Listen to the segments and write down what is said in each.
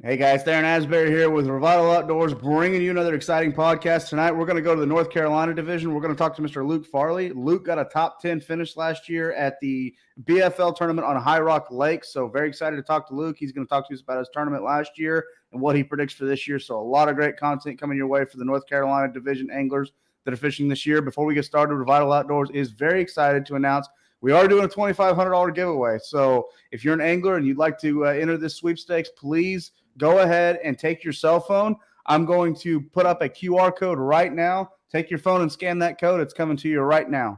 Hey guys, Darren Asbury here with Revital Outdoors, bringing you another exciting podcast. Tonight we're going to go to the North Carolina division. We're going to talk to Mr. Luke Farley. Luke got a top 10 finish last year at the BFL tournament on High Rock Lake, so very excited to talk to Luke. He's going to talk to us about his tournament last year and what he predicts for this year. So a lot of great content coming your way for the North Carolina division anglers that are fishing this year. Before we get started, Revital Outdoors is very excited to announce we are doing a $2,500 giveaway. So if you're an angler and you'd like to enter this sweepstakes, please go ahead and take your cell phone. I'm going to put up a QR code right now. Take your phone and scan that code. It's coming to you right now.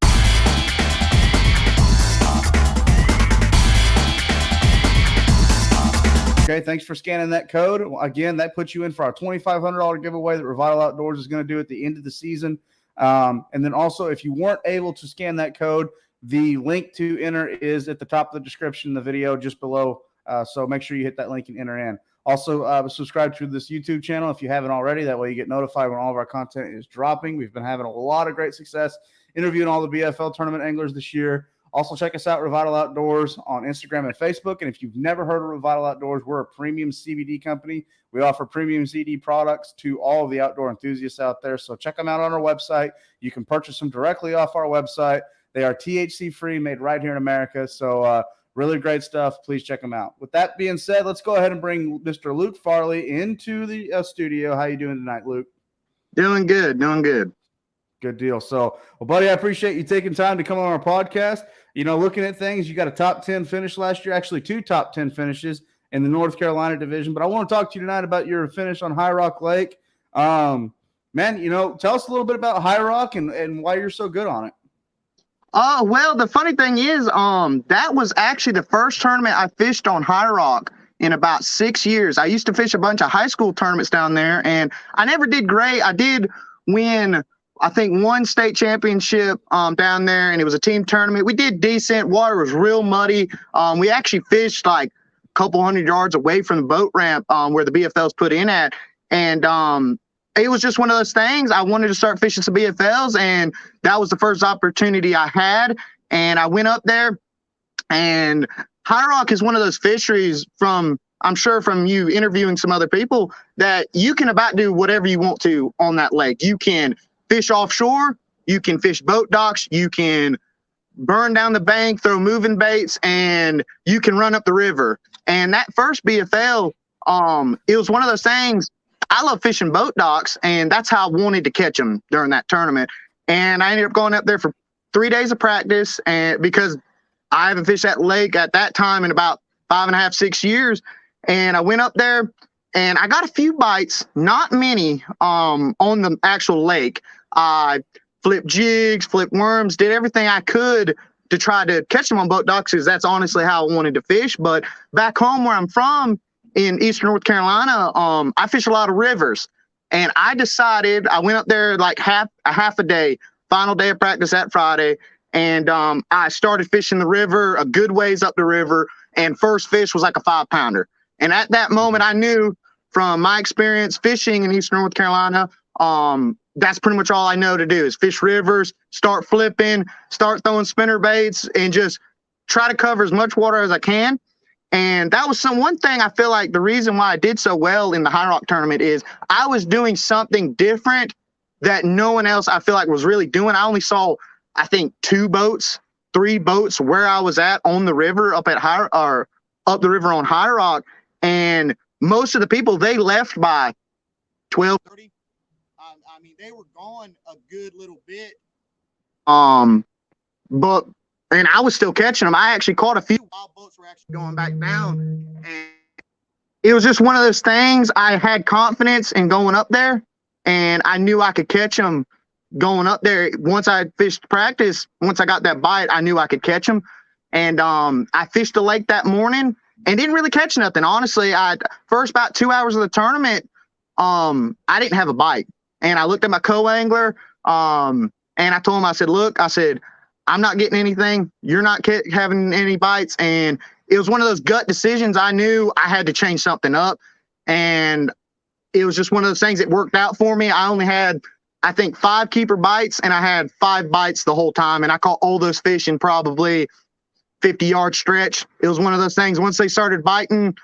Okay, thanks for scanning that code. Again, that puts you in for our $2,500 giveaway that Revital Outdoors is going to do at the end of the season. And then also, if you weren't able to scan that code, the link to enter is at the top of the description of the video just below. So make sure you hit that link and enter in. Also, subscribe to this YouTube channel if you haven't already. That way you get notified when all of our content is dropping. We've been having a lot of great success interviewing all the BFL tournament anglers this year. Also, check us out, Revital Outdoors, on Instagram and Facebook. And if you've never heard of Revital Outdoors, we're a premium CBD company. We offer premium CBD products to all of the outdoor enthusiasts out there. So check them out on our website. You can purchase them directly off our website. They are THC-free, made right here in America. So really great stuff. Please check them out. With that being said, let's go ahead and bring Mr. Luke Farley into the studio. How you doing tonight, Luke? Doing good. Good deal. So, well, buddy, I appreciate you taking time to come on our podcast. You know, looking at things, you got a top 10 finish last year, actually 2 top 10 finishes in the North Carolina division. But I want to talk to you tonight about your finish on High Rock Lake. Man, you know, tell us a little bit about High Rock and why you're so good on it. Oh, well, the funny thing is, that was actually the first tournament I fished on High Rock in about 6 years. I used to fish a bunch of high school tournaments down there, and I never did great. I did win, I think, 1 state championship down there, and it was a team tournament. We did decent. Water was real muddy. We actually fished like a couple hundred yards away from the boat ramp where the BFLs put in at, and it was just one of those things. I wanted to start fishing some BFLs, and that was the first opportunity I had. And I went up there, and High Rock is one of those fisheries I'm sure from you interviewing some other people, that you can about do whatever you want to on that lake. You can fish offshore, you can fish boat docks, you can burn down the bank, throw moving baits, and you can run up the river. And that first BFL, it was one of those things. I love fishing boat docks, and that's how I wanted to catch them during that tournament. And I ended up going up there for 3 days of practice, and because I haven't fished that lake at that time in about 5.5, 6 years. And I went up there, and I got a few bites, not many, on the actual lake. I flipped jigs, flipped worms, did everything I could to try to catch them on boat docks, because that's honestly how I wanted to fish. But back home where I'm from, in Eastern North Carolina, I fish a lot of rivers, and I decided I went up there like half a day, final day of practice that Friday, and I started fishing the river a good ways up the river, and first fish was like a 5-pounder. And at that moment, I knew from my experience fishing in Eastern North Carolina, that's pretty much all I know to do is fish rivers, start flipping, start throwing spinner baits, and just try to cover as much water as I can. And that was one thing I feel like the reason why I did so well in the High Rock tournament is I was doing something different that no one else I feel like was really doing. I only saw, I think, 3 boats where I was at on the river up the river on High Rock. And most of the people, they left by 12:30. I mean, they were gone a good little bit. And I was still catching them. I actually caught a few wild boats were actually going back down. And it was just one of those things. I had confidence in going up there, and I knew I could catch them going up there. Once I fished practice, once I got that bite, I knew I could catch them. And I fished the lake that morning and didn't really catch nothing. Honestly, first about 2 hours of the tournament, I didn't have a bite. And I looked at my co-angler, and I told him, I said, look, I'm not getting anything. You're not having any bites. And it was one of those gut decisions. I knew I had to change something up. And it was just one of those things that worked out for me. I only had, I think, 5 keeper bites, and I had 5 bites the whole time. And I caught all those fish in probably 50-yard stretch. It was one of those things. Once they started biting,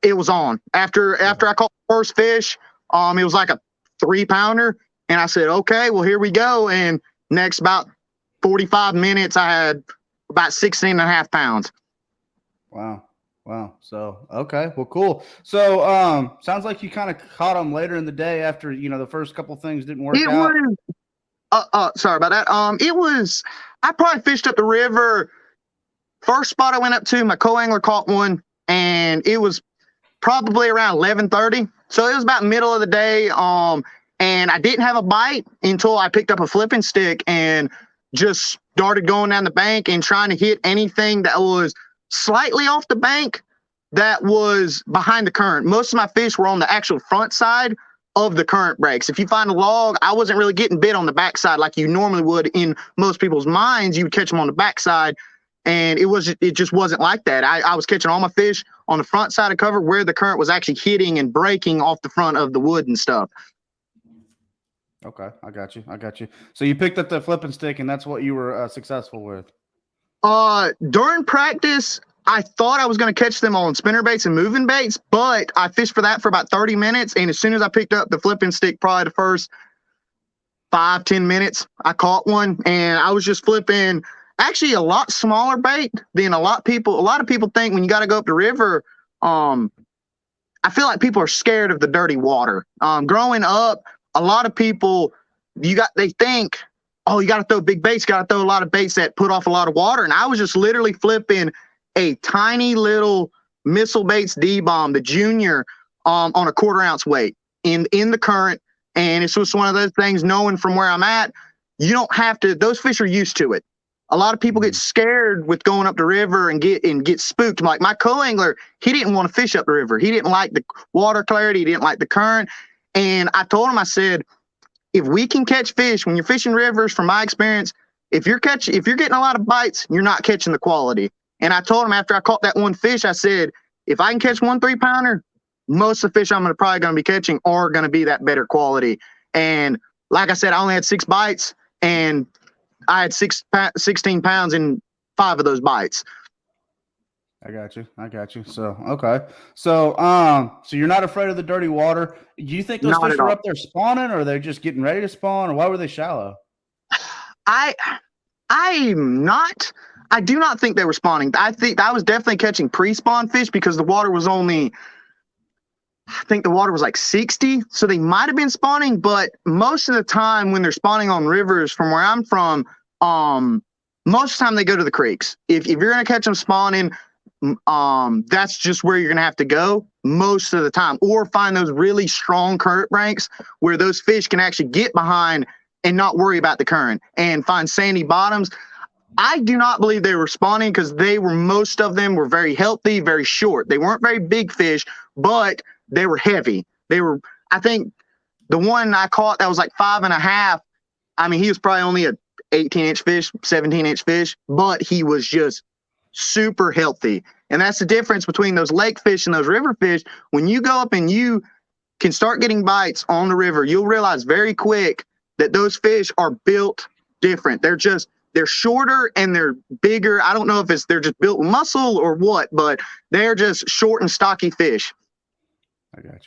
it was on. After I caught the first fish, it was like a 3-pounder, and I said, okay, well, here we go. And next about 45 minutes, I had about 16 and a half pounds. Wow. So, okay, well, cool. So, sounds like you kind of caught them later in the day after, the first couple things didn't work out. Sorry about that. I probably fished up the river. First spot I went up to, my co-angler caught one, and it was probably around 11:30. So it was about middle of the day. And I didn't have a bite until I picked up a flipping stick and just started going down the bank and trying to hit anything that was slightly off the bank that was behind the current. Most of my fish were on the actual front side of the current breaks. If you find a log, I wasn't really getting bit on the backside like you normally would in most people's minds. You would catch them on the backside, and it just wasn't like that. I was catching all my fish on the front side of cover where the current was actually hitting and breaking off the front of the wood and stuff. Okay, I got you. So you picked up the flipping stick, and that's what you were successful with. During practice, I thought I was going to catch them on spinner baits and moving baits, but I fished for that for about 30 minutes. And as soon as I picked up the flipping stick, probably the first 5-10 minutes, I caught one, and I was just flipping actually a lot smaller bait than a lot of people think when you got to go up the river. I feel like people are scared of the dirty water. Growing up, a lot of people, they think, oh, you got to throw big baits, got to throw a lot of baits that put off a lot of water. And I was just literally flipping a tiny little Missile Baits D-Bomb, the junior, on a 1/4 ounce weight in the current. And it's just one of those things, knowing from where I'm at, you don't have to, those fish are used to it. A lot of people get scared with going up the river and get spooked. Like my co-angler, he didn't want to fish up the river. He didn't like the water clarity. He didn't like the current. And I told him, I said, if we can catch fish, when you're fishing rivers, from my experience, if you're getting a lot of bites, you're not catching the quality. And I told him after I caught that one fish, I said, if I can catch 1 3-pounder, most of the fish I'm probably going to be catching are going to be that better quality. And like I said, I only had 6 bites, and I had 16 pounds in 5 of those bites. I got you. So, okay. So, so you're not afraid of the dirty water. Do you think those fish are up there spawning, or they're just getting ready to spawn, or why were they shallow? I'm not. I do not think they were spawning. I think I was definitely catching pre-spawn fish because the water was only, I think the water was like 60. So they might have been spawning, but most of the time when they're spawning on rivers from where I'm from, most of the time they go to the creeks. If you're going to catch them spawning, that's just where you're going to have to go most of the time, or find those really strong current banks where those fish can actually get behind and not worry about the current, and find sandy bottoms. I do not believe they were spawning because most of them were very healthy, very short. They weren't very big fish, but they were heavy. I think the one I caught that was like 5.5, I mean, he was probably only a 18-inch fish, 17-inch fish, but he was just super healthy. And that's the difference between those lake fish and those river fish. When you go up and you can start getting bites on the river, you'll realize very quick that those fish are built different. They're shorter and they're bigger. I don't know if they're just built with muscle or what, but they're just short and stocky fish. I got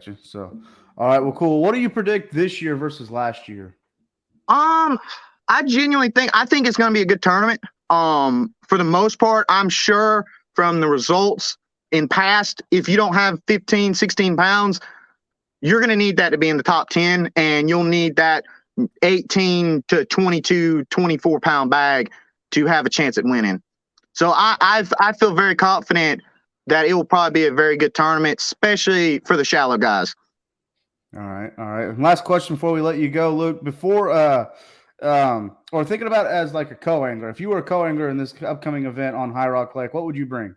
you. So, all right, well, cool. What do you predict this year versus last year? I genuinely think it's going to be a good tournament. For the most part, I'm sure from the results in past, if you don't have 15, 16 pounds, you're going to need that to be in the top 10, and you'll need that 18 to 22, 24 pound bag to have a chance at winning. So I feel very confident that it will probably be a very good tournament, especially for the shallow guys. All right. Last question before we let you go, Luke. Before or thinking about it as like a co-angler, if you were a co-angler in this upcoming event on High Rock Lake, what would you bring?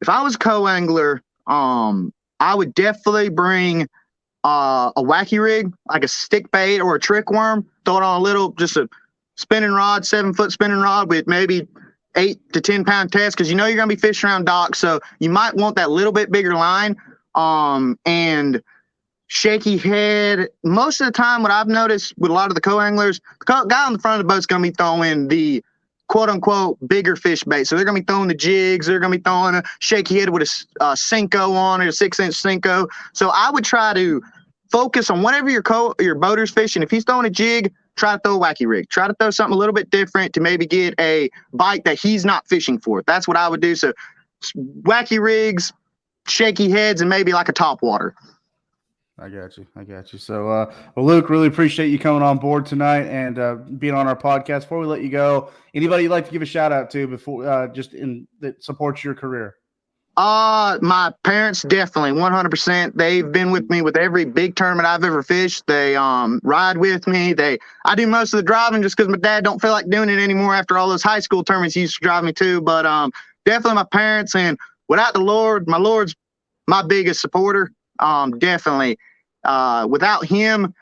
If I was a co-angler, I would definitely bring a wacky rig, like a stick bait or a trick worm, throw it on just a spinning rod, 7-foot spinning rod with maybe 8 to 10 pound test, because you're going to be fishing around docks, so you might want that little bit bigger line. And shaky head. Most of the time, what I've noticed with a lot of the co-anglers, the guy on the front of the boat's going to be throwing the quote unquote bigger fish bait. So they're going to be throwing the jigs. They're going to be throwing a shaky head with a Senko on it, a 6-inch Senko. So I would try to focus on whatever your boater's fishing. If he's throwing a jig, try to throw a wacky rig. Try to throw something a little bit different to maybe get a bite that he's not fishing for. That's what I would do. So wacky rigs, shaky heads, and maybe like a top water. I got you. So, well, Luke, really appreciate you coming on board tonight and being on our podcast. Before we let you go, anybody you'd like to give a shout out to before that supports your career? My parents, definitely 100%. They've been with me with every big tournament I've ever fished. They ride with me. I do most of the driving just because my dad don't feel like doing it anymore after all those high school tournaments he used to drive me to. But definitely my parents, and without the Lord, my Lord's my biggest supporter. Definitely. Without him,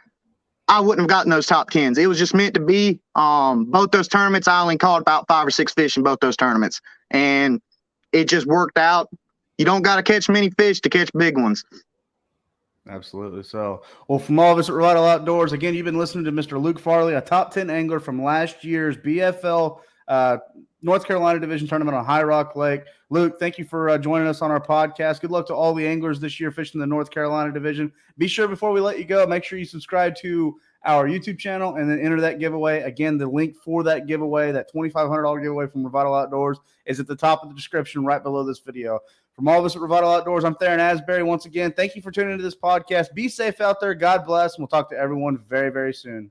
I wouldn't have gotten those top 10s. It was just meant to be. Both those tournaments, I only caught about 5 or 6 fish in both those tournaments, and it just worked out. You don't got to catch many fish to catch big ones. Absolutely. So, well, from all of us at Revital Outdoors, again, you've been listening to Mr. Luke Farley, a top 10 angler from last year's BFL North Carolina Division tournament on High Rock Lake. Luke, thank you for joining us on our podcast. Good luck to all the anglers this year fishing the North Carolina Division. Be sure before we let you go, make sure you subscribe to our YouTube channel and then enter that giveaway. Again, the link for that giveaway, that $2,500 giveaway from Revital Outdoors, is at the top of the description right below this video. From all of us at Revital Outdoors, I'm Theron Asbury. Once again, thank you for tuning into this podcast. Be safe out there. God bless, and we'll talk to everyone very, very soon.